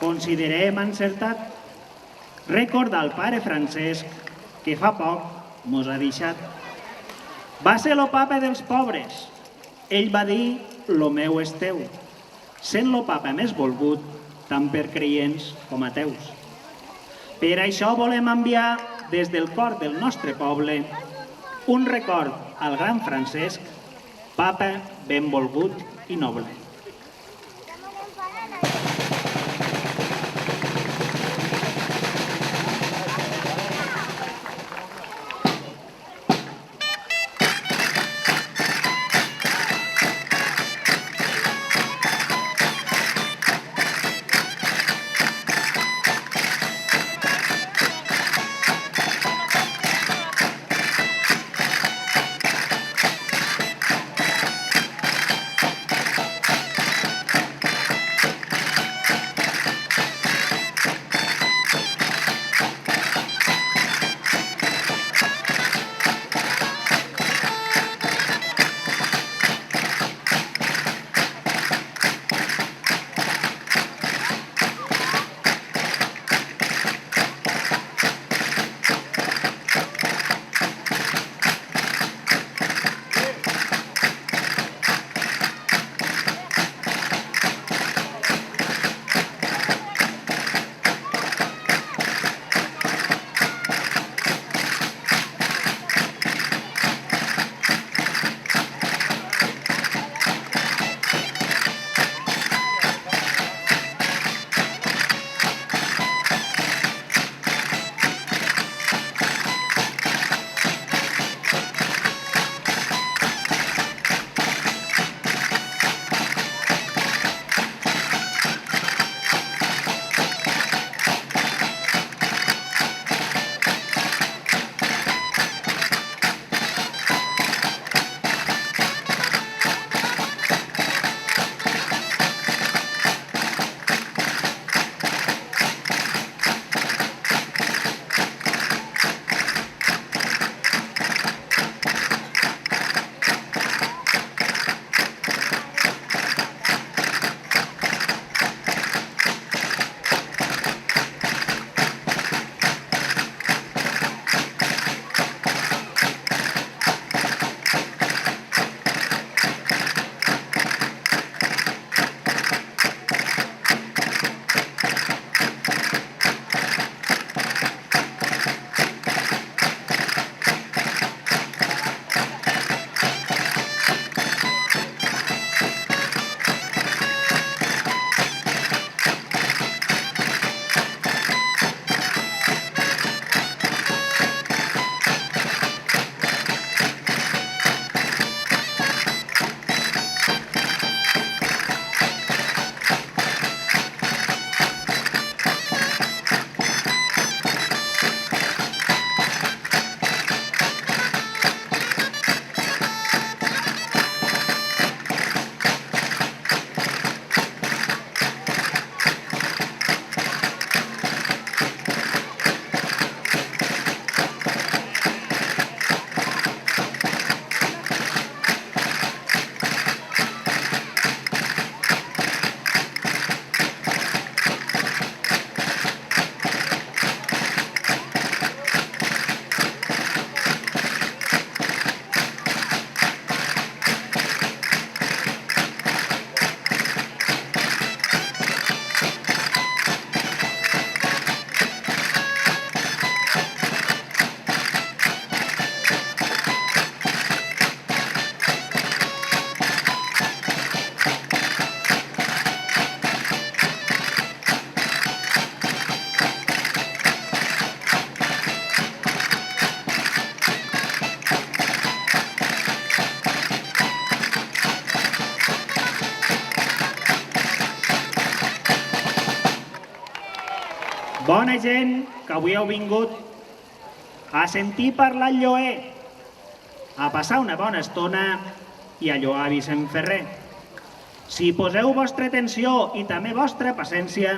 considerem encertat recordar el pare Francesc, que fa poc mos ha deixat. Va ser lo papa dels pobres. Ell va dir, lo meu és teu, sent lo papa més volgut tant per creients com ateus. Per això volem enviar des del cor del nostre poble un record al gran Francesc, papa benvolgut i noble. Bona gent que avui heu vingut a sentir parlar el lloer, a passar una bona estona i a lloar Vicent Ferrer. Si poseu vostra atenció i també vostra paciència,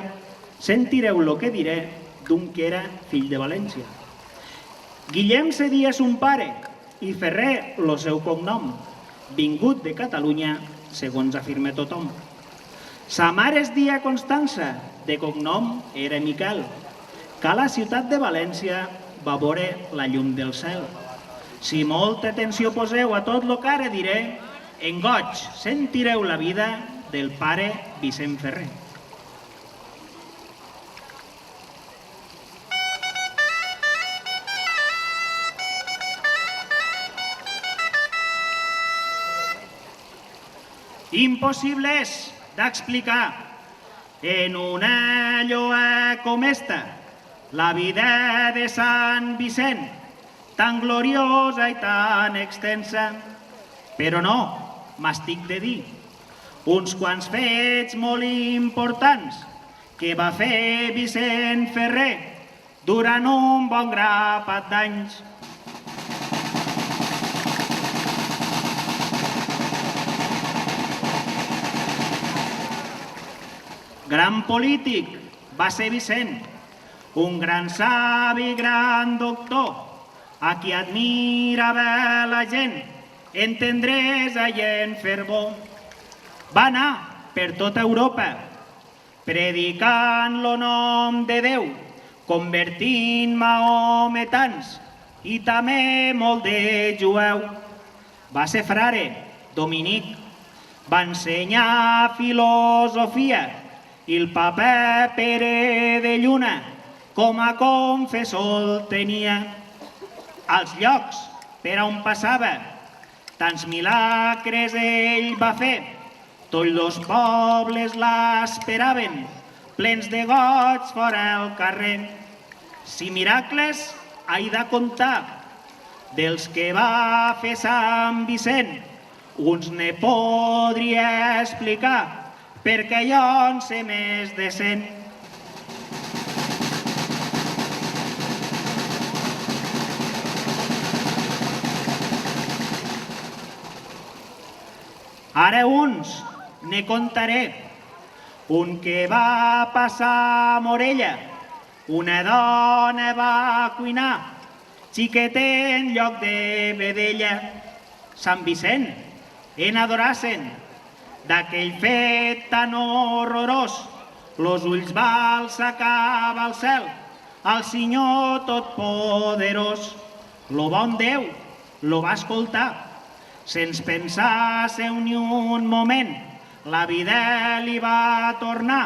sentireu el que diré d'un que era fill de València. Guillem cedia son pare i Ferrer el seu cognom, vingut de Catalunya, segons afirma tothom. Sa mare es dia Constança, de cognom era Miquel, que a la ciutat de València va veure la llum del cel. Si molta atenció poseu a tot lo que ara diré, en goig sentireu la vida del pare Vicent Ferrer. Impossible és d'explicar en una lloa com esta la vida de Sant Vicent, tan gloriosa i tan extensa. Però no, m'estic de dir uns quants fets molt importants que va fer Vicent Ferrer durant un bon grapat d'anys. Gran polític va ser Vicent, un gran savi, gran doctor, a qui admirava la gent, en tendresa i en fervor. Va anar per tota Europa, predicant lo nom de Déu, convertint maometans i també molt de jueu. Va ser frare, dominic, va ensenyar filosofia i el papa Pere de Lluna com a confessor el tenia. Als llocs per on passava, tants milagres ell va fer, tots els pobles l'esperaven, plens de goig fora el carrer. Si miracles he de contar dels que va fer Sant Vicent, uns ne podria explicar, perquè jo en sé més de 100. Ara uns ne contaré. Un que va passar a Morella, una dona va cuinar, xiquet en lloc de vedella. Sant Vicent en adorassen, d'aquell fet tan horrorós, los ulls va alçar cap al cel, al Senyor Totpoderós. Lo bon Déu lo va escoltar, sense pensar-se ni un moment, la vida li va tornar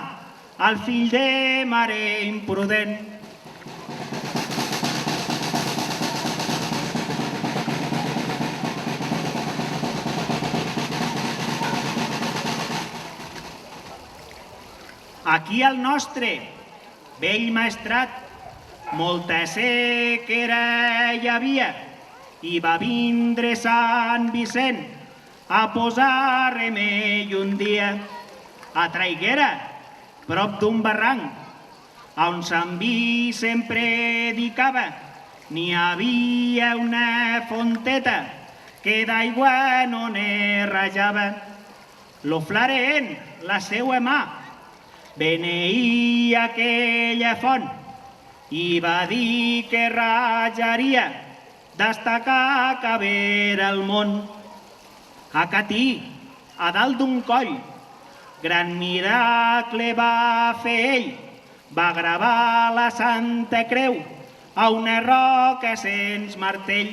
al fill de mare imprudent. Aquí al nostre vell maestrat molta sequera hi havia i va vindre Sant Vicent a posar remei un dia. A Traiguera, prop d'un barranc, on Sant Vicent predicava, n'hi havia una fonteta que d'aigua no ne rajava. Lo flareen la seua mà, beneïa aquella font i va dir que rajaria destacar que vera el món. A Catí, a dalt d'un coll, gran miracle va fer ell, va gravar la Santa Creu a una roca sense martell.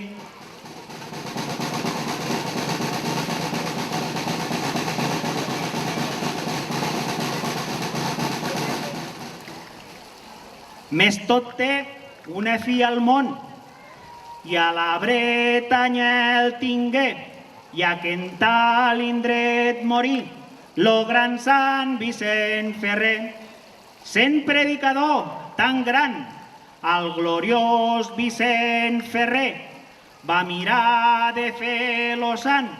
Més tot té una filla al món, i a la Bretanya el tingué, i a que en tal indret morí, lo gran Sant Vicent Ferrer. Sent predicador tan gran, el gloriós Vicent Ferrer va mirar de fer lo sant,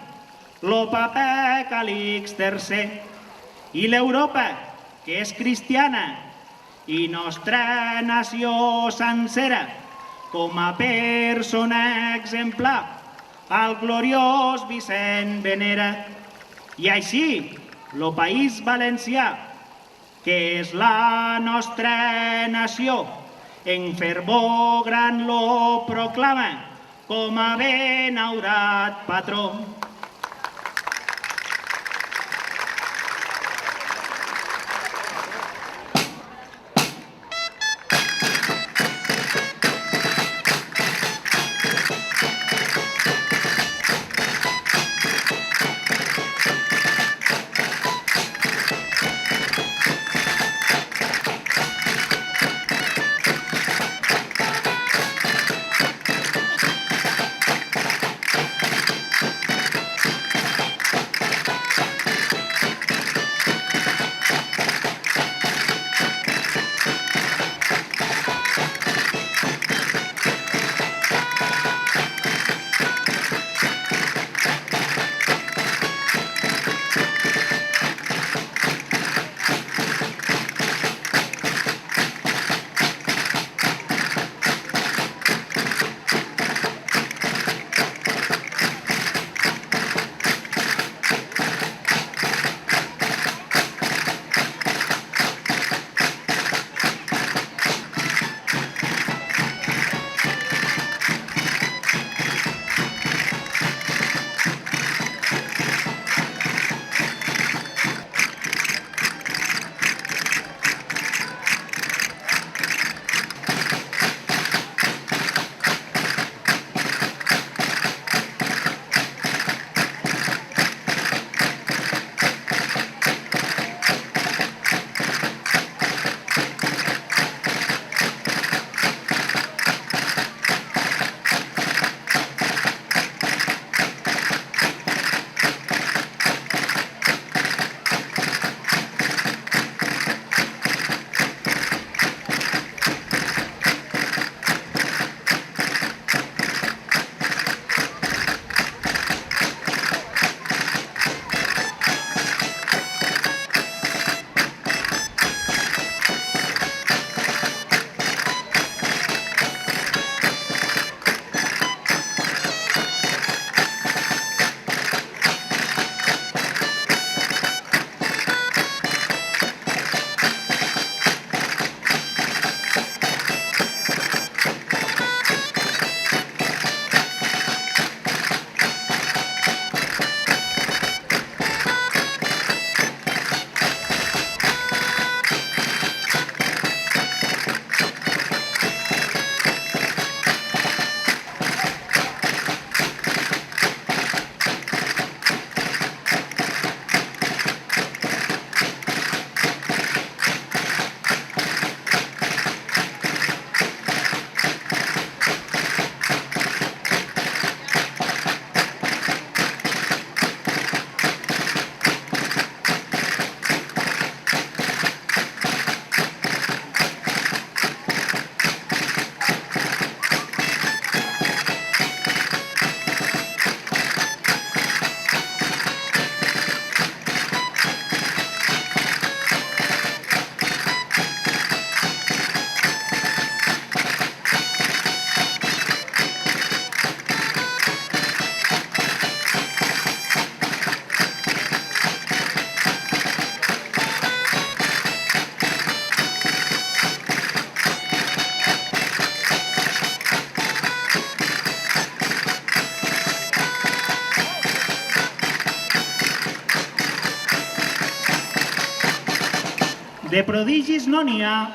lo papa Calix III. I l'Europa, que és cristiana, i nostra nació sencera, com a persona exemplar, el gloriós Vicent venera. I així, lo País Valencià, que és la nostra nació, en fervor gran lo proclama com a benaurat patró. De prodigis no n'hi ha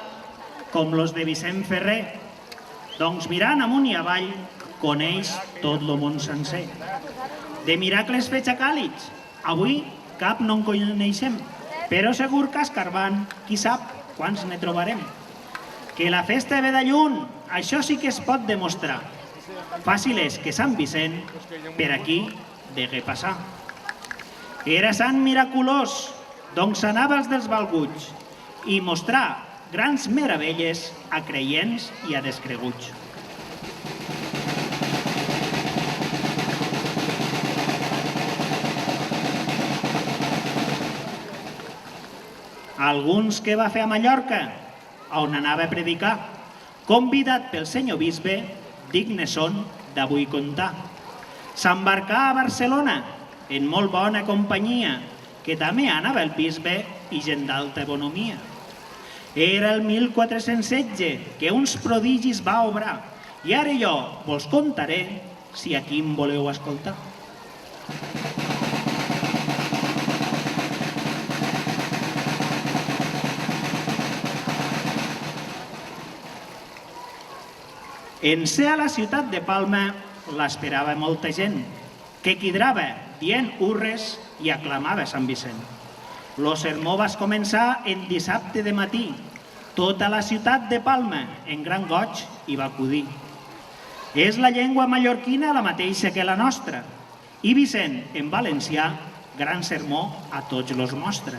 com los de Vicent Ferrer, doncs mirant amunt i avall coneix tot el món sencer. De miracles fets a càlids, avui cap no en coneixem, però segur que escarbant, qui sap quants ne trobarem. Que la festa ve de lluny, això sí que es pot demostrar. Fàcil és que Sant Vicent per aquí degué passar. Era sant miraculós, doncs anava als dels valguts i mostrar grans meravelles a creients i a descreguts. Alguns que va fer a Mallorca, on anava a predicar, convidat pel senyor bisbe, dignes són d'avui contar. S'embarcà a Barcelona, en molt bona companyia, que també anava el bisbe i gent d'alta bonomia. Era el 1416 que uns prodigis va obrar, i ara jo vos contaré si aquí em voleu escoltar. En ser a la ciutat de Palma l'esperava molta gent, que quidrava dient urres i aclamava Sant Vicent. Lo sermó va començar en dissabte de matí. Tota la ciutat de Palma, en gran goig, hi va acudir. És la llengua mallorquina la mateixa que la nostra, i Vicent, en valencià, gran sermó a tots los mostra.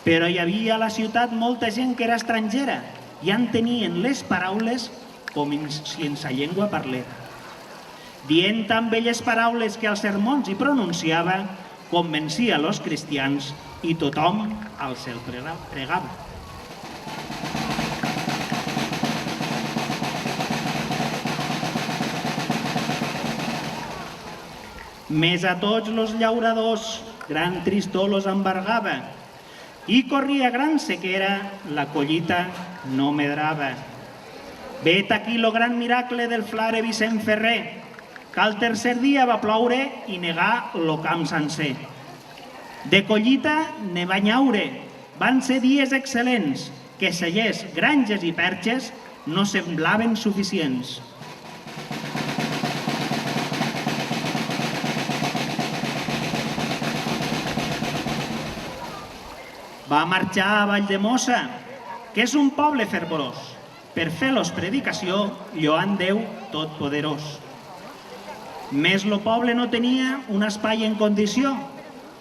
Però hi havia a la ciutat molta gent que era estrangera i entenien les paraules com si en sa llengua parlera. Dient tan belles paraules que als sermons hi pronunciava, convencia los cristians i tothom al cel pregava. Més a tots los llauradors gran tristor los embargava i corria gran sequera, la collita no medrava. Vet aquí lo gran miracle del frare Vicent Ferrer, que al tercer dia va ploure i negar lo camp sencer. De collita ne va nyaure, van ser dies excel·lents, que cellers, granges i perxes no semblaven suficients. Va marxar a Valldemossa, que és un poble fervorós. Per fer-los predicació, lloant Déu totpoderós. Més lo poble no tenia un espai en condició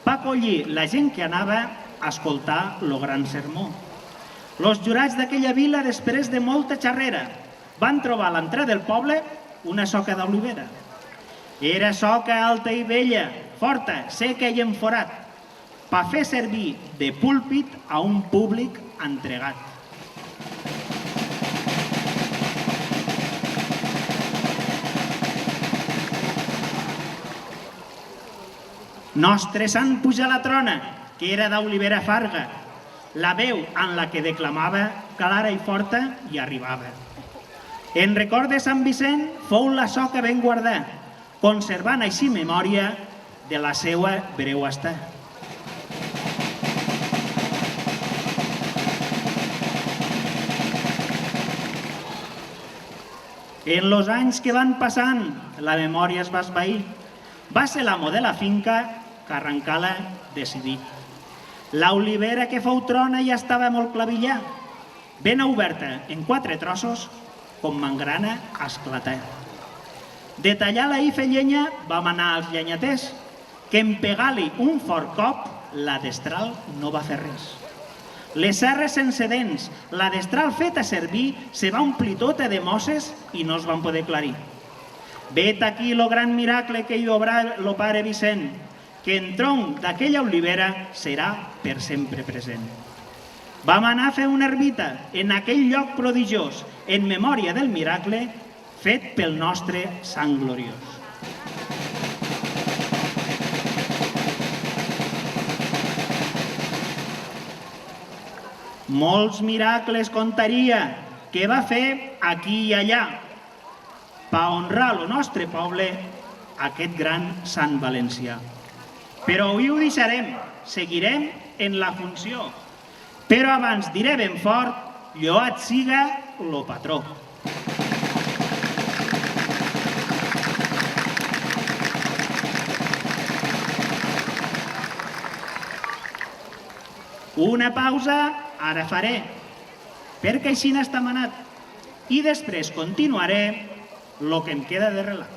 per acollir la gent que anava a escoltar lo gran sermó. Los jurats d'aquella vila, després de molta xarrera, van trobar a l'entrada del poble una soca d'olivera. Era soca alta i vella, forta, seca i enforat, per fer servir de púlpit a un públic entregat. Nostre sant puja a la trona, que era d'olivera farga, la veu en la que declamava clara i forta i arribava. En record de Sant Vicent fou la soca ben guardar, conservant així memòria de la seua breu estar. En los anys que van passant, la memòria es va esvair. Va ser l'amo de la finca que arrencar-la decidí. L'olivera que fou trona ja estava molt clavillà, ben oberta en 4 trossos, com mangrana esclatar. De tallar-la i fer llenya vam anar als llenyaters, que en pegar-li un fort cop, la destral no va fer res. Les serres sense dents, la destral feta servir, se va omplir tota de mosses i no es van poder aclarir. Vet aquí lo gran miracle que hi obrà lo pare Vicent, que en tronc d'aquella olivera serà per sempre present. Vam anar a fer una ermita en aquell lloc prodigiós, en memòria del miracle fet pel nostre sant gloriós. Molts miracles contaria que va fer aquí i allà per honrar el nostre poble, aquest gran sant valencià. Però avui ho deixarem, seguirem en la funció, Però abans diré ben fort, lloat siga lo patró. Una pausa ara faré, perquè així n'està manat, i després continuaré el que em queda de relat.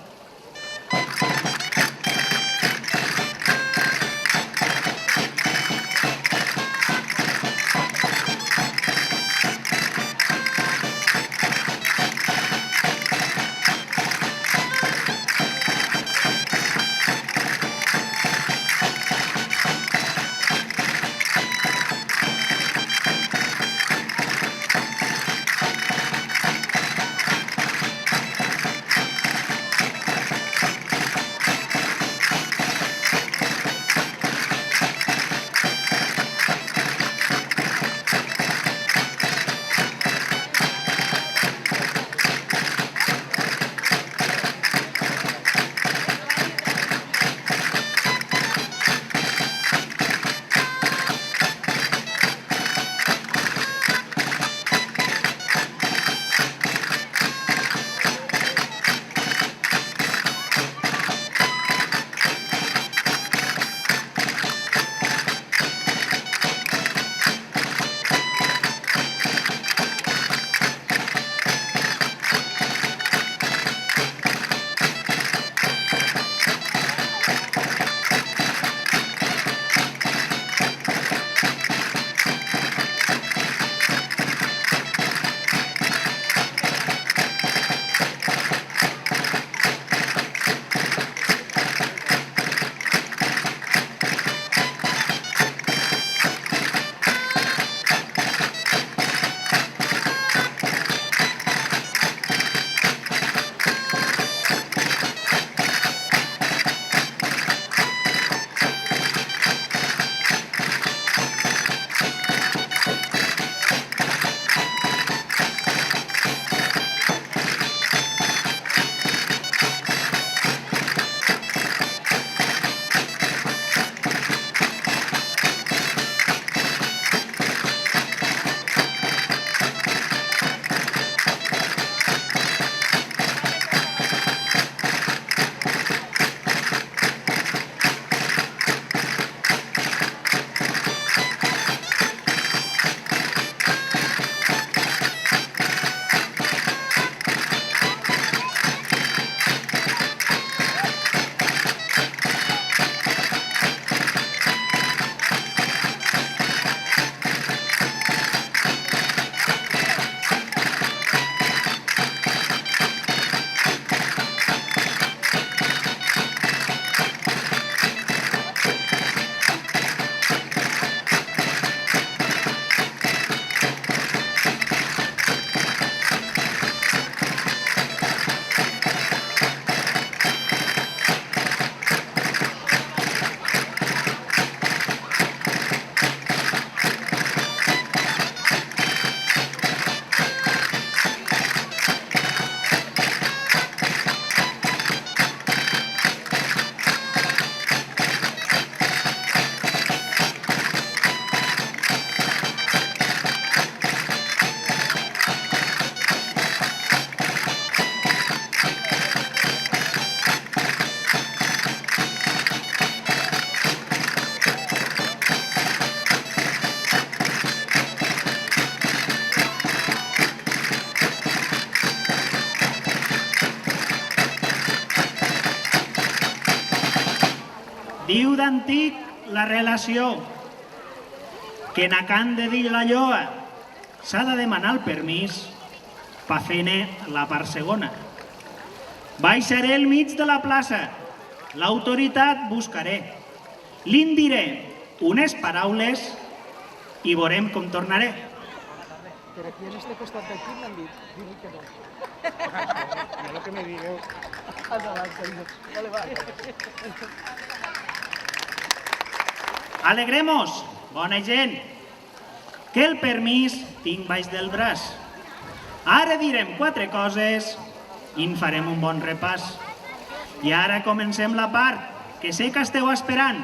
Diu d'antic la relació que en Can de dir la lloa s'ha de demanar el permís per fer-ne la part segona. Baixaré al mig de la plaça, l'autoritat buscaré, li'n diré unes paraules i veurem com tornaré. Pero aquí en este costat d'aquí m'han dit, diu que no. No lo que me digueu. Vale, vale. Alegremos, bona gent, que el permís tinc baix del braç. Ara direm 4 coses i en farem un bon repàs. I ara comencem la part que sé que esteu esperant.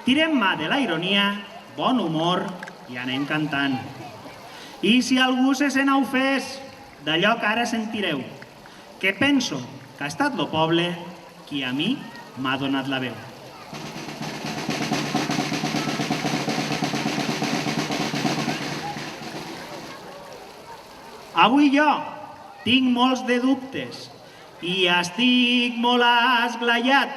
Tirem mà de la ironia, bon humor i anem cantant. I si algú se sent ofès d'allò que ara sentireu, que penso que ha estat lo poble qui a mi m'ha donat la veu. Avui jo tinc molts de dubtes i estic molt esglaiat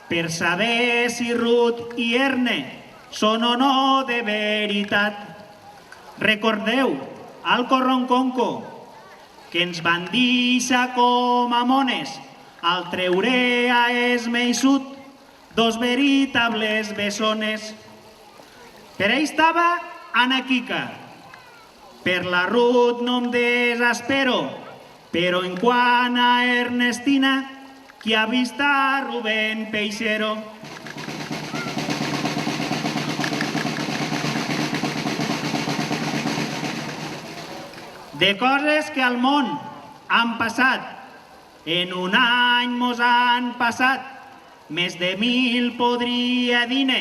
per saber si Ruth i Erne són o no de veritat. Recordeu al Corronconco que ens van deixar com a mones al treure a Esme i Sud dos veritables bessones. Per ell estava Anna Quica. Per la Ruth no em desespero, però en quant a Ernestina, qui ha vist a Rubén Peixero? De coses que al món han passat, en un any mos han passat, més de 1000 podria dir-ne,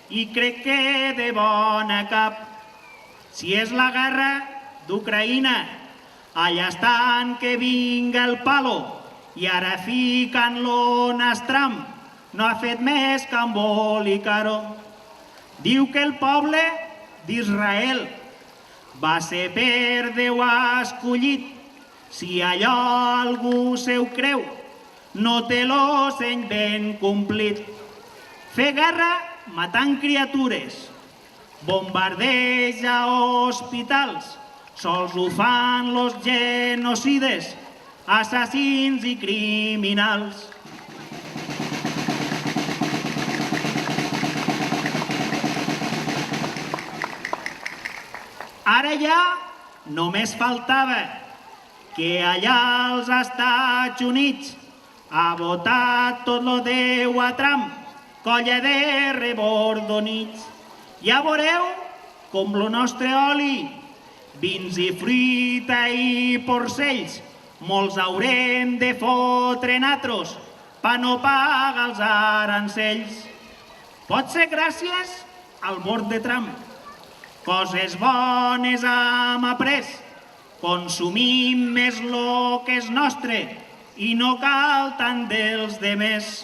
i crec que de bona cap. Si és la guerra d'Ucraïna, allà estan que vinga el palo, i ara ficant-lo Nastram, no ha fet més que embolicar-ho. Diu que el poble d'Israel va ser per Déu escollit. Si allò algú se ho creu, no té lo seny ben complit. Fer guerra matant criatures, bombardeig a hospitals, sols ho fan los genocides, assassins i criminals. Ara ja només faltava que allà als Estats Units ha votat tot lo Déu a Trump, colla de rebordonits. Ja veureu com lo nostre oli, vins i fruita i porcells, molts haurem de fotre natros pa no pagar els arancells. Pot ser gràcies al vot de Trump. Coses bones hem après, consumim més lo que és nostre i no cal tant dels demés.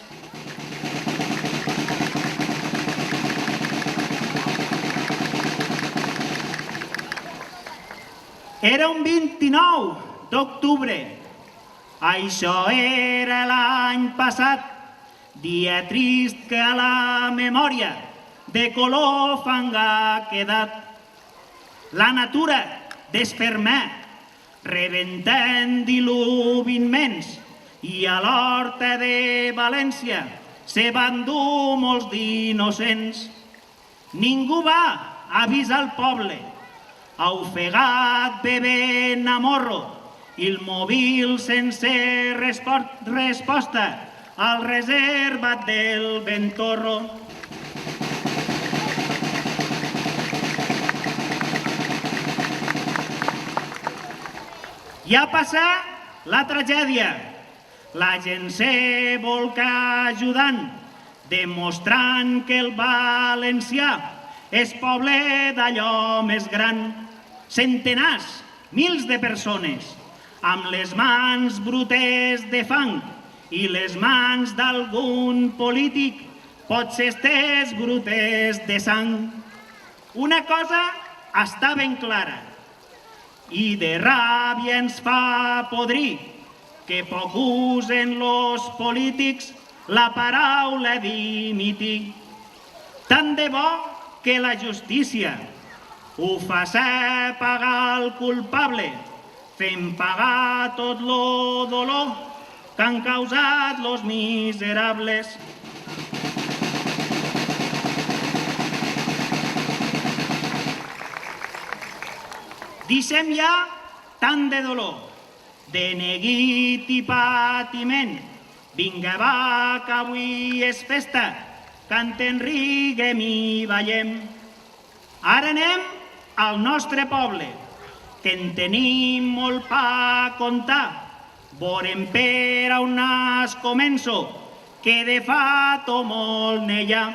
Era un 29 d'octubre, això era l'any passat, dia trist que a la memòria de color fang ha quedat. La natura desfermà, rebentant diluvi immens, i a l'horta de València se van dur molts d'innocents. Ningú va avisar el poble, ofegat bevent a morro, i el mòbil sense resposta al reservat del Ventorro. Ja passà la tragèdia, la gent se volca ajudant, demostrant que el valencià és poble d'allò més gran. Centenars, mils de persones, amb les mans brutes de fang i les mans d'algun polític, potser estés brutes de sang. Una cosa està ben clara, i de ràbia ens fa podrir, que poc usen los polítics la paraula dimitir. Tant de bo que la justícia ho faci pagar el culpable, fent pagar tot lo dolor que han causat los miserables. Deixem ja tant de dolor, de neguit i patiment. Vinga, va, que avui és festa, cantem, riguem i ballem. Ara anem al nostre poble, que en tenim molt pa contar. Veurem per on es començo, que de fa tot molt n'hi ha.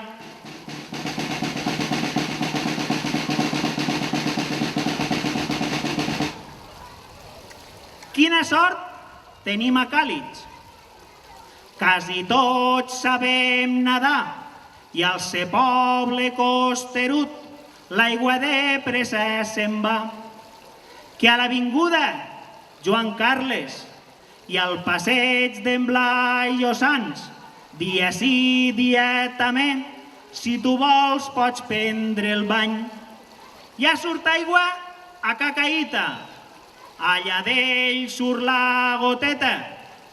Quina sort tenim a Càlig. Quasi tots sabem nedar i al ser poble costerut l'aigua de pressa se'n va. Que a l'avinguda Joan Carles i al passeig d'en Blai Llosans, dia sí, dia també, si tu vols pots prendre el bany. Ja surt aigua a Cacaïta, allà d'ell surt la goteta,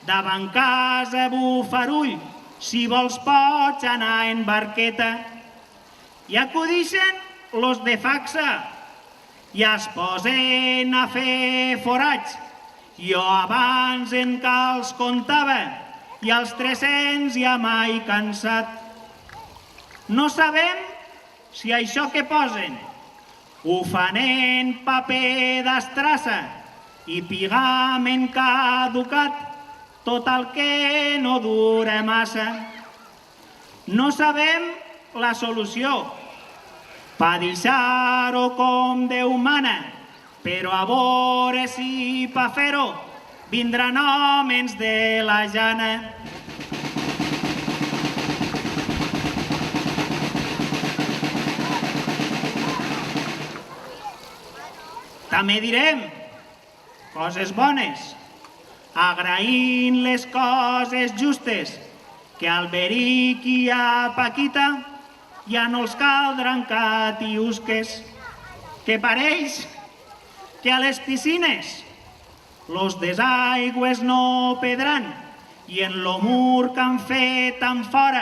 davant casa Bufarull, si vols pots anar en barqueta. I acudixen los de Faxa, i es posen a fer forats. Jo abans en cals comptava, i als 300 ja mai cansat. No sabem si això que posen ho fan en paper d'estrassa i pigament caducat, tot el que no dura massa. No sabem la solució per deixar-ho com Déu mana, però a veure si per fer-ho vindran homes de la llana. També direm coses bones, agraint les coses justes, que al Beric i a Paquita ja no els caldran catiusques, que pareix que a les piscines los desaigües no pedran i en lo mur que han fet tan fora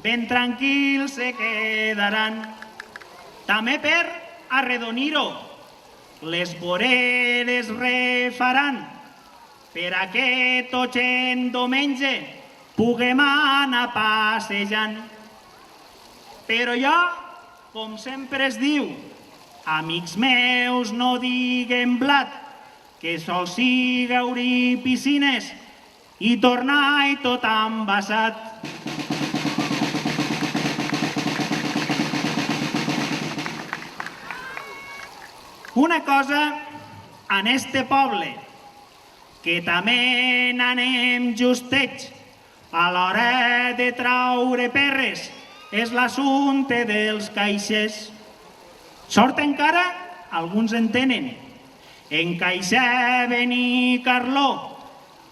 ben tranquils se quedaran. També per arredonir-ho, les voreres refaran per a que tots en diumenge puguem anar passejant. Però jo, com sempre es diu, amics meus no diguen blat, que sol siga obrir piscines i tornar i tot embassat. Una cosa en este poble, que també n'anem justets a l'hora de traure perres, és l'assumpte dels caixers. Sort encara, alguns en tenen, encaixaven i Carló,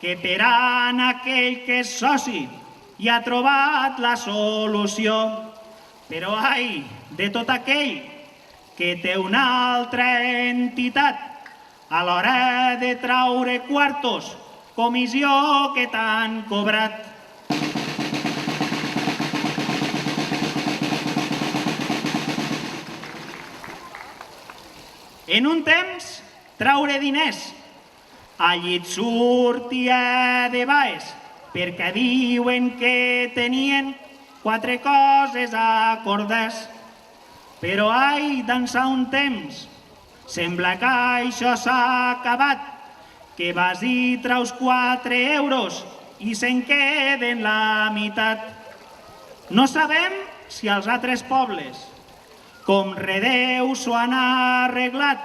que per an aquell que és soci i ha trobat la solució. Però ai, de tot aquell que té una altra entitat, a l'hora de traure quartos, comissió que t'han cobrat. En un temps, traure diners, allí et sortia de baix, perquè diuen que tenien 4 coses acordades. Però ai, d'ençà un temps, sembla que això s'ha acabat, que vas i traus 4 euros i se'n queden la meitat. No sabem si als altres pobles, com Redeu, s'ho han arreglat,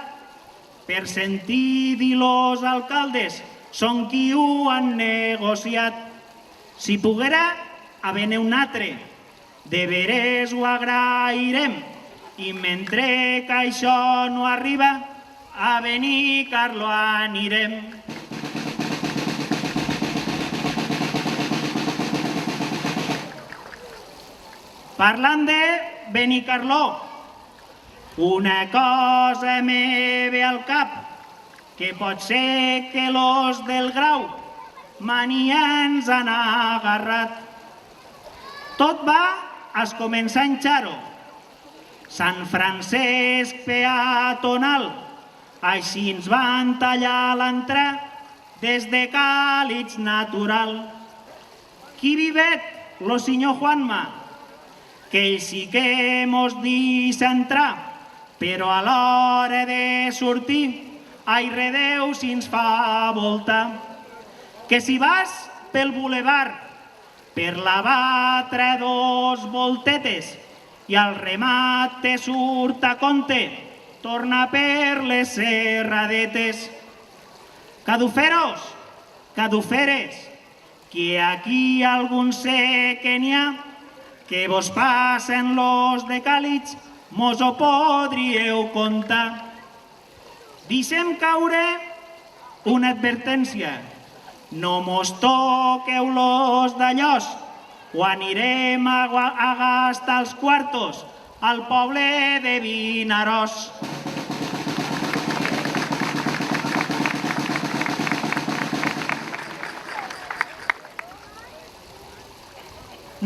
per sentir dir los alcaldes, són qui ho han negociat. Si poguera haver-ne un altre, de veres ho agrairem, i mentre que això no arriba, a Benicarló anirem. Parlant de Benicarló, una cosa me ve al cap, que pot ser que los del Grau mania ens han agarrat. Tot va a començar a enxar-ho. Sant Francesc peatonal, així ens van tallar l'entrada des de Càlig natural. Qui vivet? Lo senyor Juanma, que ell sí que mos deixa entrar, però a l'hora de sortir, ai Redeu si ens fa voltar. Que si vas pel bulevard, per la batre 2 voltetes, i al remat te surt a compte, torna per les serradetes. Caduferos, caduferes, que aquí algun sé que n'hi ha, que vos passen los de Càlig, mos ho podríeu contar. Deixem caure una advertència. No mos toqueu los d'allòs quan anirem a gastar els quartos al poble de Vinaròs.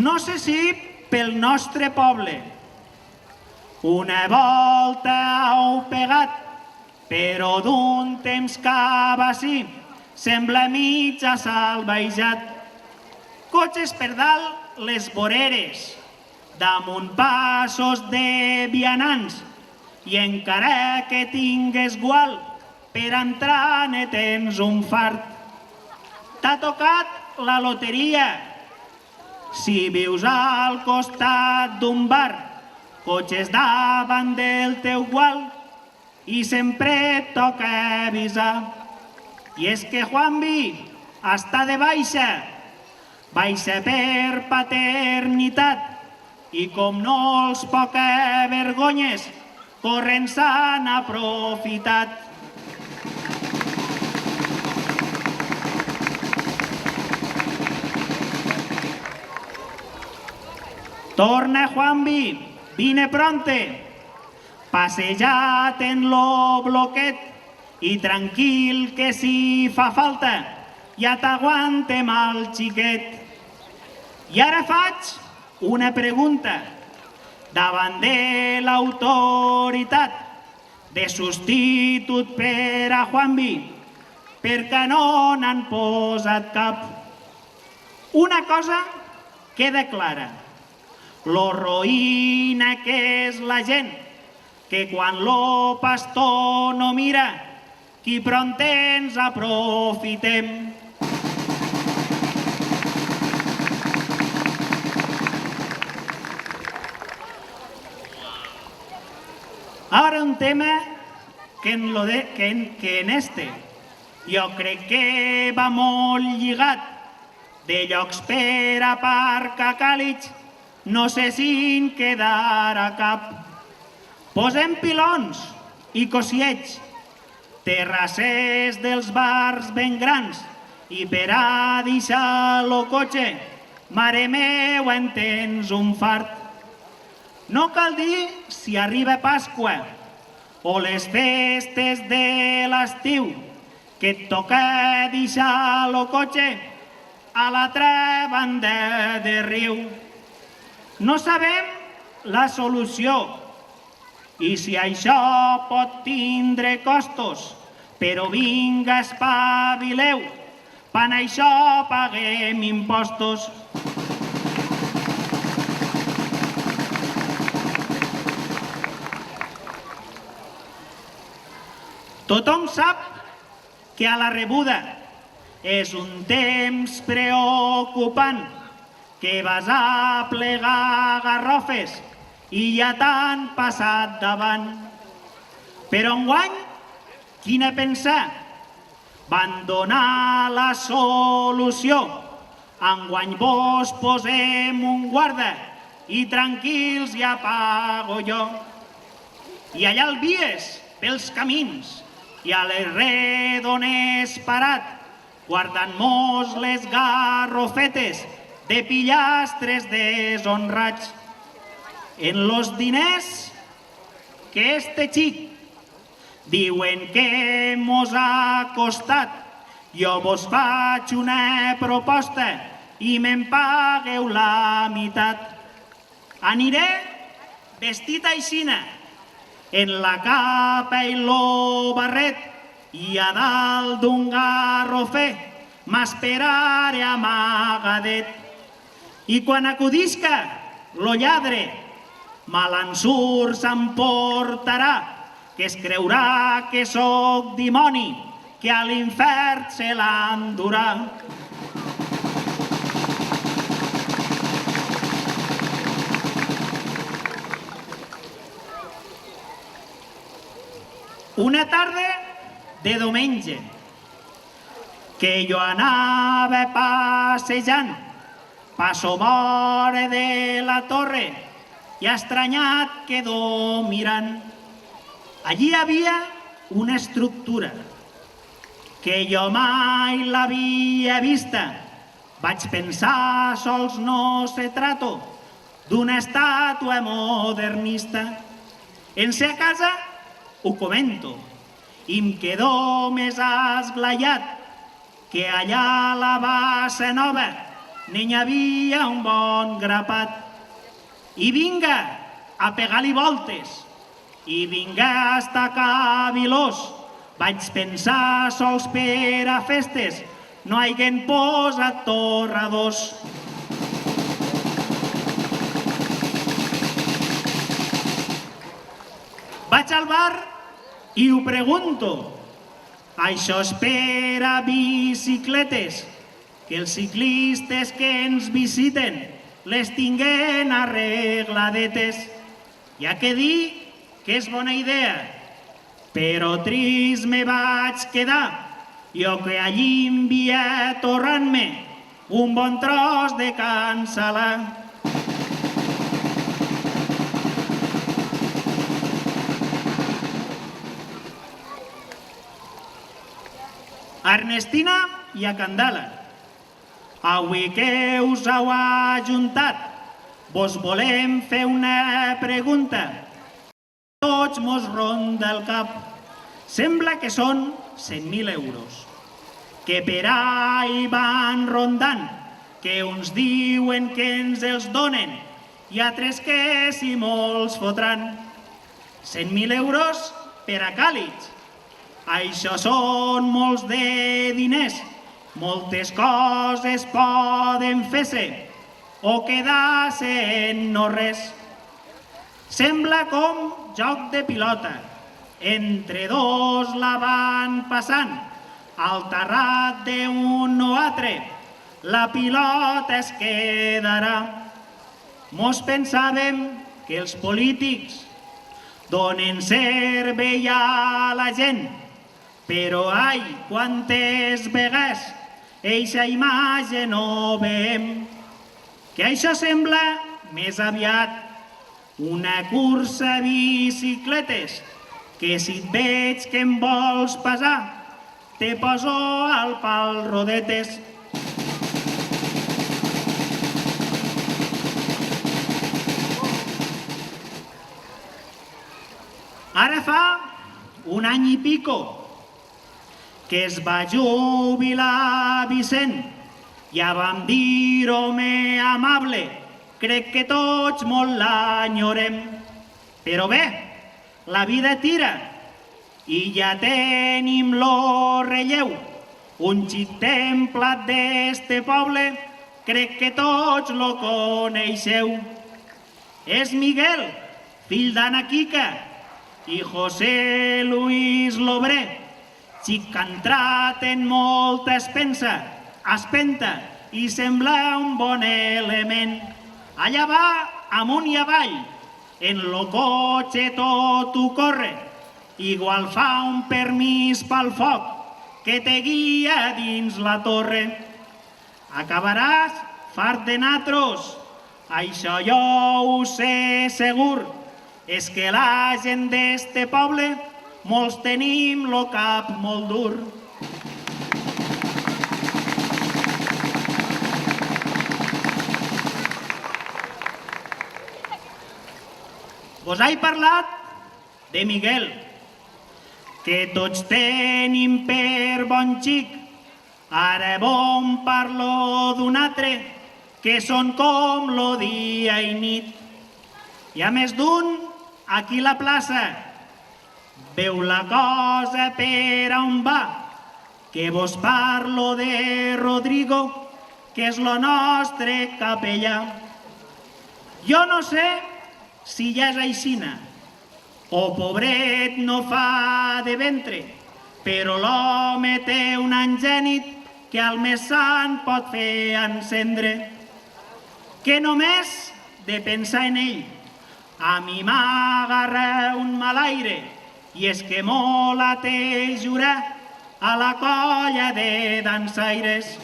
No sé si pel nostre poble una volta heu pegat, però d'un temps cap ací sembla mig salvejat. Cotxes per dalt les voreres, damunt passos de vianants, i encara que tingues gual per entrar ne tens un fart. T'ha tocat la loteria si vius al costat d'un bar, cotxes davant del teu gual i sempre et toca avisar. I és que Juanvi està de baixa per paternitat, i com no els poca vergonyes corrent s'han aprofitat. Torna, Juanvi, vine pronte, passejat en lo bloquet i tranquil que si fa falta ja t'aguantem al xiquet. I ara faig una pregunta davant de l'autoritat de substitut per a Juanvi, perquè no n'han posat cap. Una cosa queda clara: lo roïna que és la gent, que quan lo pastor no mira, qui pront ens aprofitem. Ara un tema que en este jo crec que va molt lligat, de llocs per aparcar a Càlig, no sé si en quedarà cap. Posem pilons i cosiets, terrasses dels bars ben grans, i per a deixar lo cotxe, mare meu, en tens un fart. No cal dir si arriba Pasqua o les festes de l'estiu, que et toca deixar lo cotxe a l'altra banda de riu. No sabem la solució i si això pot tindre costos, però vinga, espavileu, per això paguem impostos. Tothom sap que a la rebuda és un temps preocupant, que vas a plegar garrofes i ja t'han passat davant. Però enguany, quina pensar? Van donar la solució. Enguany vos posem un guarda i tranquils ja pago jo. I allà el vies pels camins i a les redones parat, guardant-mos les garrofetes de pillastres deshonrats. En los diners que este xic diuen que mos ha costat, jo vos faig una proposta i me'n pagueu la meitat. Aniré vestit aixina, en la capa i lo barret, i a dalt d'un garrofer m'esperaré amagadet. I quan acudisca lo lladre, malansur s'emportarà, que es creurà que sóc dimoni, que a l'infern se l'endurà. Una tarda de diumenge, que jo anava passejant, passo vora de la torre i estranyat quedo mirant. Allí hi havia una estructura que jo mai l'havia vista. Vaig pensar, sols no se trato d'una estàtua modernista. En ser a casa ho comento i em quedo més esglaiat que allà a la bassa nova n'hi havia un bon grapat. I vinga a pegar-li voltes, i vinga a estar cavilós. Vaig pensar, sols per a festes no haguem posat torradors. Vaig al bar i ho pregunto. Això és per a bicicletes, que els ciclistes que ens visiten les tinguen arregladetes. Hi ha que dir que és bona idea, però trist me vaig quedar, jo que allí envia torrant-me un bon tros de cancel·lar. A Ernestina i a Candela, avui que us heu ajuntat, vos volem fer una pregunta. Tots mos ronda el cap. Sembla que són 100.000 euros, que per ahí van rondant, que uns diuen que ens els donen i altres que si molts fotran. 100.000 euros per a Càlig. Això són molts de diners. Moltes coses poden fer-se o quedar-se en no res. Sembla com joc de pilota. Entre dos la van passant. Al terrat d'un o altre la pilota es quedarà. Mos pensàvem que els polítics donen servei a la gent, però ai, quantes vegades eixa imatge no veiem. Que això sembla més aviat una cursa a bicicletes, que si et veig que em vols passar, te poso al pal rodetes. Ara fa un any i pico que es va jubilar Vicent. Ja vam dir, home amable, crec que tots molt l'enyorem. Però bé, la vida tira i ja tenim lo relleu. Un xic templat d'este poble, crec que tots lo coneixeu. És Miguel, fill d'Anna Quica i José Luis Lobré, xic que ha entrat en molta espenta i sembla un bon element. Allà va, amunt i avall, en lo cotxe tot ho corre, igual fa un permís pel foc que te guia dins la torre. Acabaràs fart de natros, això jo ho sé segur. És que la gent d'este poble molts tenim lo cap molt dur. Vos he parlat de Miguel, que tots tenim per bon xic. Ara bon parlo d'un altre, que són com lo dia i nit. Hi ha més d'un aquí a la plaça. Veu la cosa per on va, que vos parlo de Rodrigo, que és lo nostre capellà. Jo no sé si ja és aixina, o pobret no fa de ventre, però l'home té un angènit que al més sant pot fer encendre. Que només de pensar en ell a mi m'agarra un mal aire, i és que molt a te jurar a la colla de dansaires.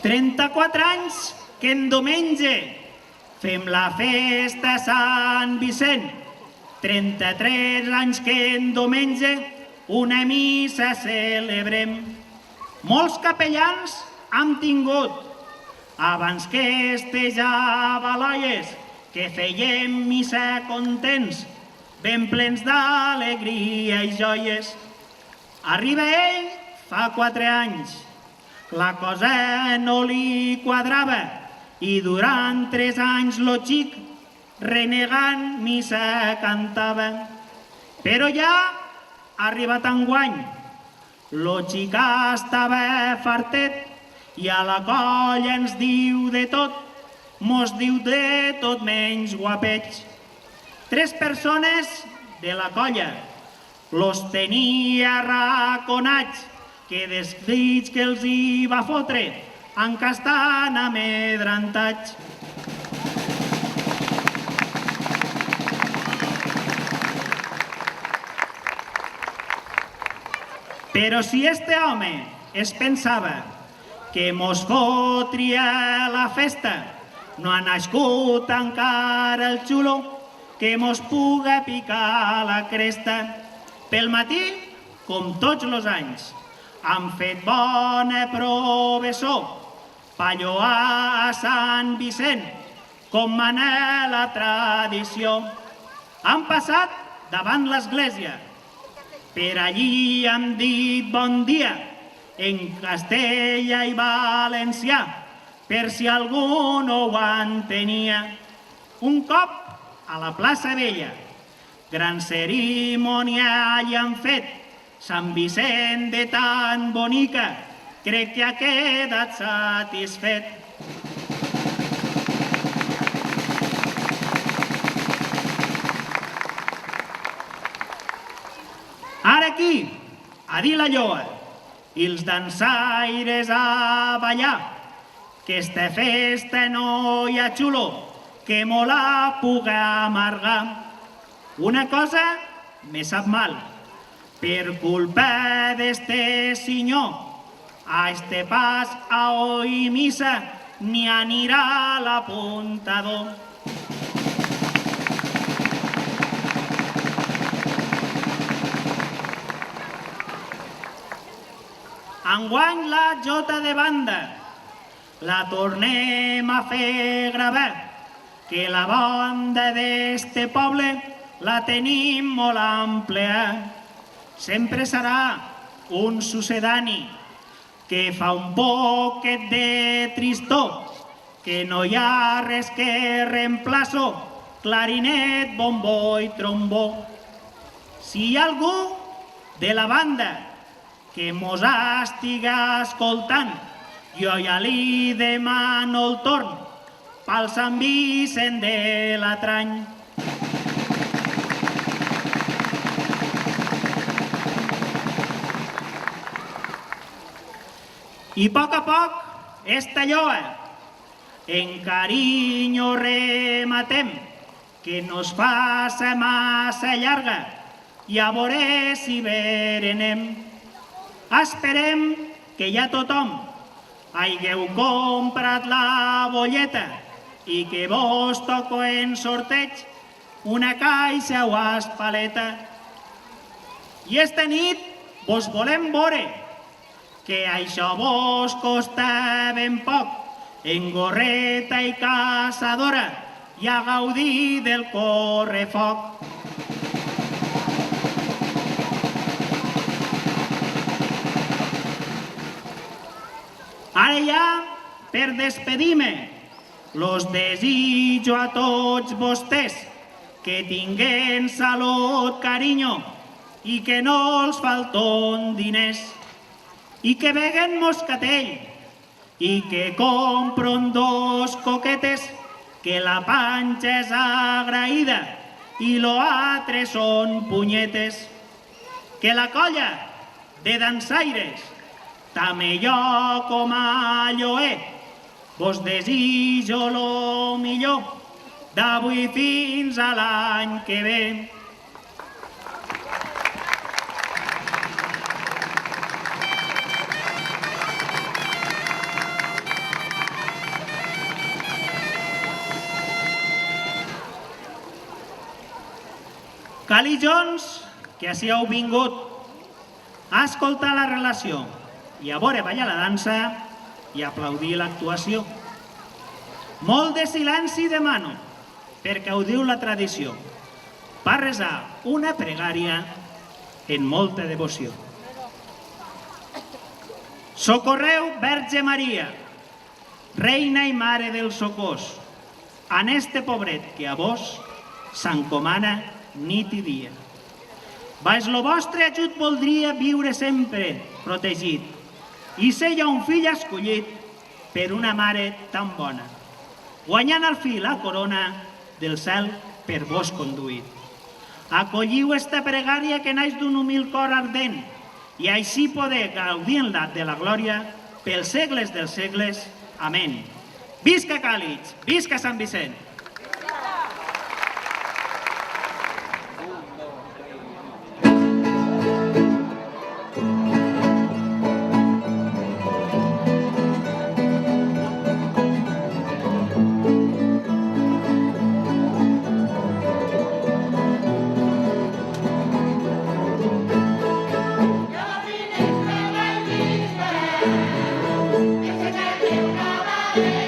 «34 anys que en diumenge fem la festa a Sant Vicent. 33 anys que en diumenge una missa celebrem. Molts capellans hem tingut, abans que estejava l'olles, que fèiem missa contents, ben plens d'alegria i joies. Arriba ell fa 4 anys, la cosa no li quadrava i durant 3 anys lo xic renegant missa cantava. Però ja ha arribat enguany, lo xic estava fartet i a la colla ens diu de tot, mos diu de tot menys guapets. 3 persones de la colla los tenia raconats, que des crits que els hi va fotre encara estan amedrentats. Però si este home es pensava que mos fotria la festa, no ha nascut encara el xulo que mos puga picar la cresta. Pel matí, com tots els anys, han fet bona professó pa lloar a Sant Vicent, com mana la tradició. Han passat davant l'església, per allí han dit bon dia, en castellà i valencià, per si algú no ho entenia. Un cop a la plaça Vella, gran cerimònia hi han fet, Sant Vicent de tan bonica, crec que ha quedat satisfet. Ara aquí, a dir la lloa, i els dansaires a ballar, que esta festa no hi ha xulo, que mo la puga amargar. Una cosa me sap mal, per culpa d'este senyor, a este pas a oir missa ni anirà l'apuntador. Enguany la jota de banda la tornem a fer gravar, que la banda d'este poble la tenim molt àmplia. Sempre serà un sucedani que fa un poquet de tristor, que no hi ha res que reemplaço, clarinet, bombó i trombó. Si hi ha algú de la banda que mos estiga escoltant, jo ja li demano el torn pel Sant Vicent de l'Atrany. I a poc, esta lloa, en carinyo rematem, que no es faça massa llarga, i a veure si berenem. Esperem que ja tothom hagueu comprat la bolleta i que vos toco en sorteig una caixa o espaleta. I esta nit vos volem veure, que això vos costa ben poc, en gorreta i caçadora, i a gaudir del correfoc. Ara ja, per despedir-me, los desitjo a tots vostès que tinguen salut, carinyo, i que no els falton diners, i que beguen moscatell, i que compren 2 coquetes, que la panxa és agraïda i lo altre són punyetes. Que la colla de dansaires, també jo com a lloer, Vos desitjo lo millor d'avui fins a l'any que ve. Cali Jones, que ací heu vingut a escoltar la relació i a veure ballar la dansa i aplaudir l'actuació. Molt de silenci demano, perquè ho diu la tradició, per resar una pregària en molta devoció. Socorreu, Verge Maria, Reina i Mare del Socors, en este pobret que a vos s'encomana nit i dia. Baix lo vostre ajut voldria viure sempre protegit i ser ja un fill escollit per una mare tan bona, guanyant al fi la corona del cel per vos conduït. Acolliu esta pregària que naix d'un humil cor ardent i així poder gaudir-la de la glòria pels segles dels segles. Amén. Visca Càlig, visca Sant Vicent! Ese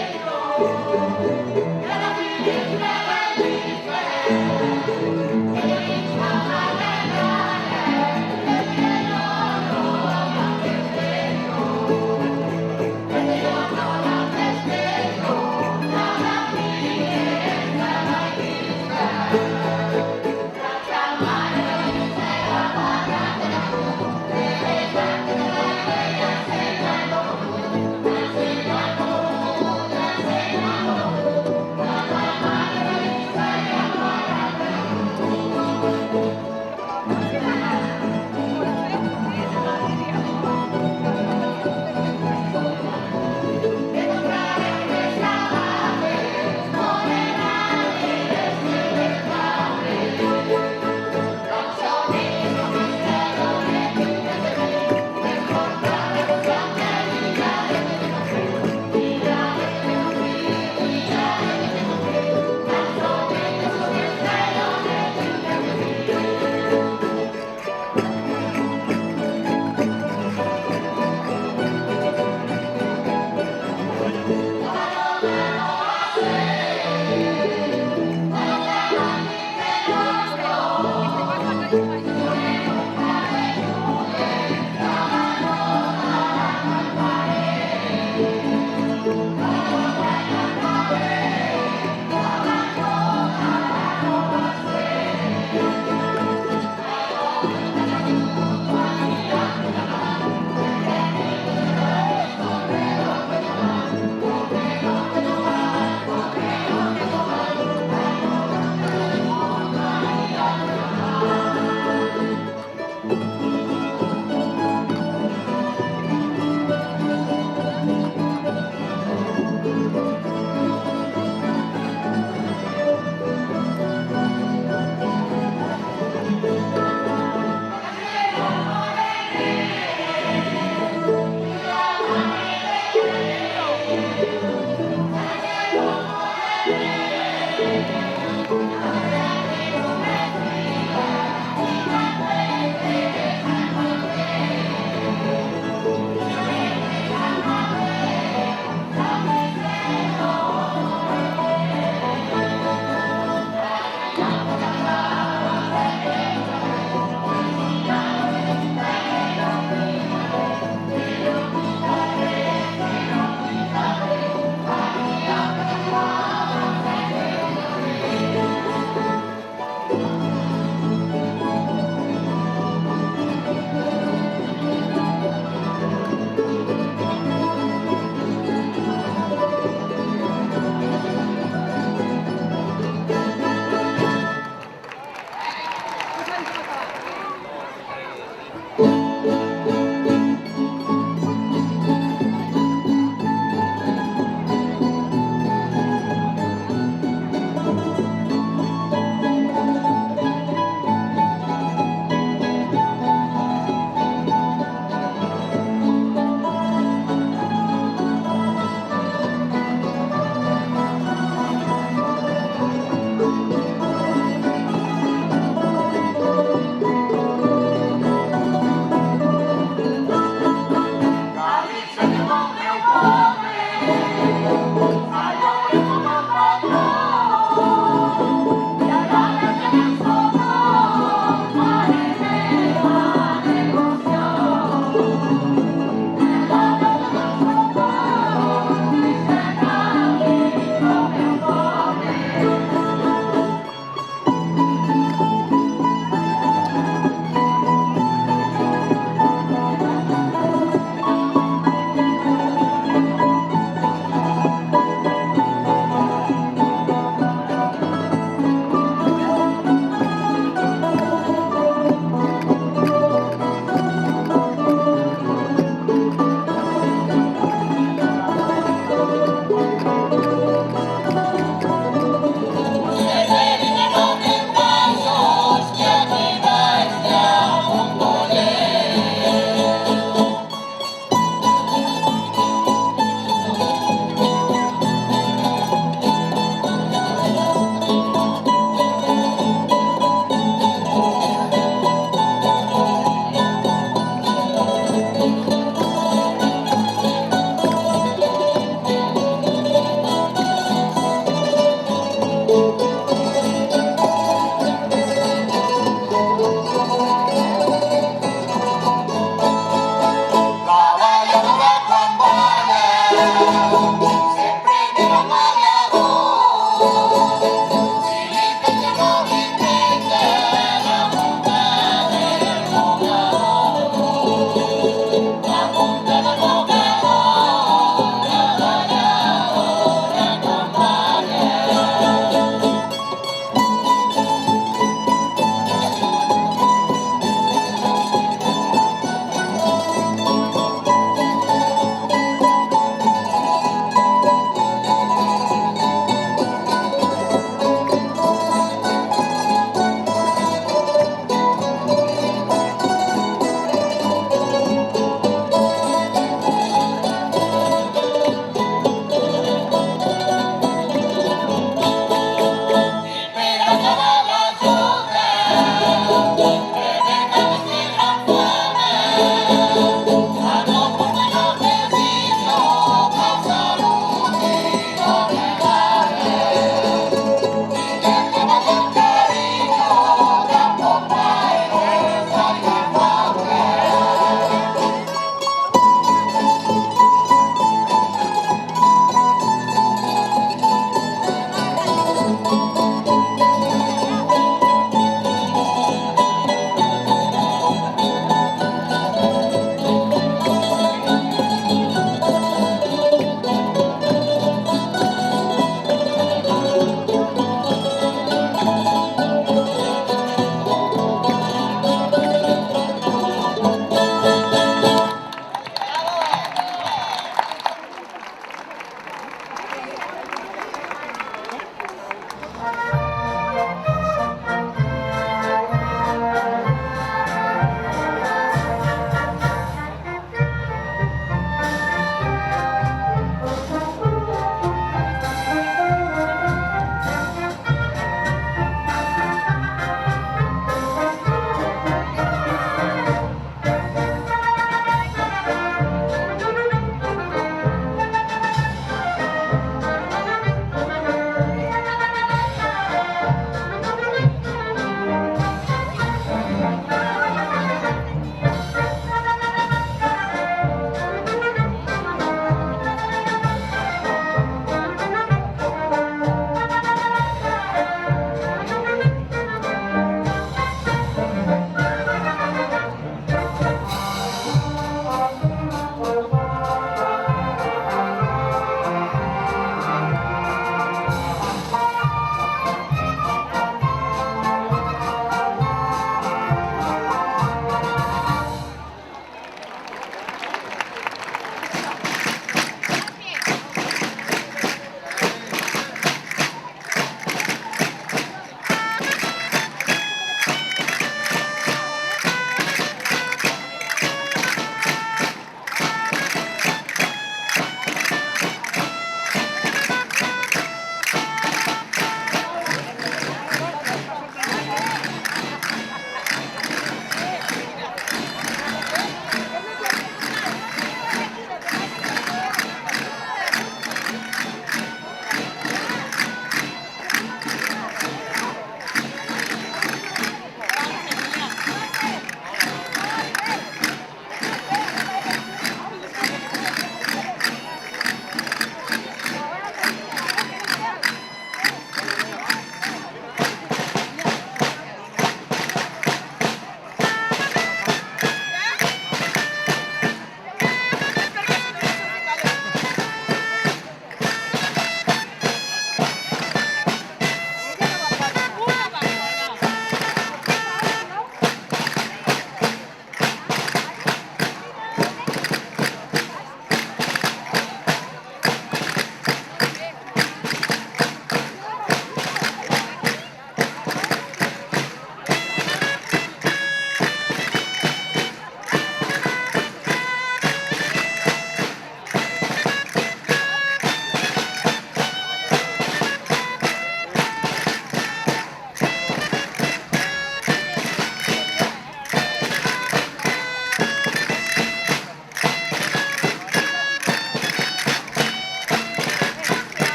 Thank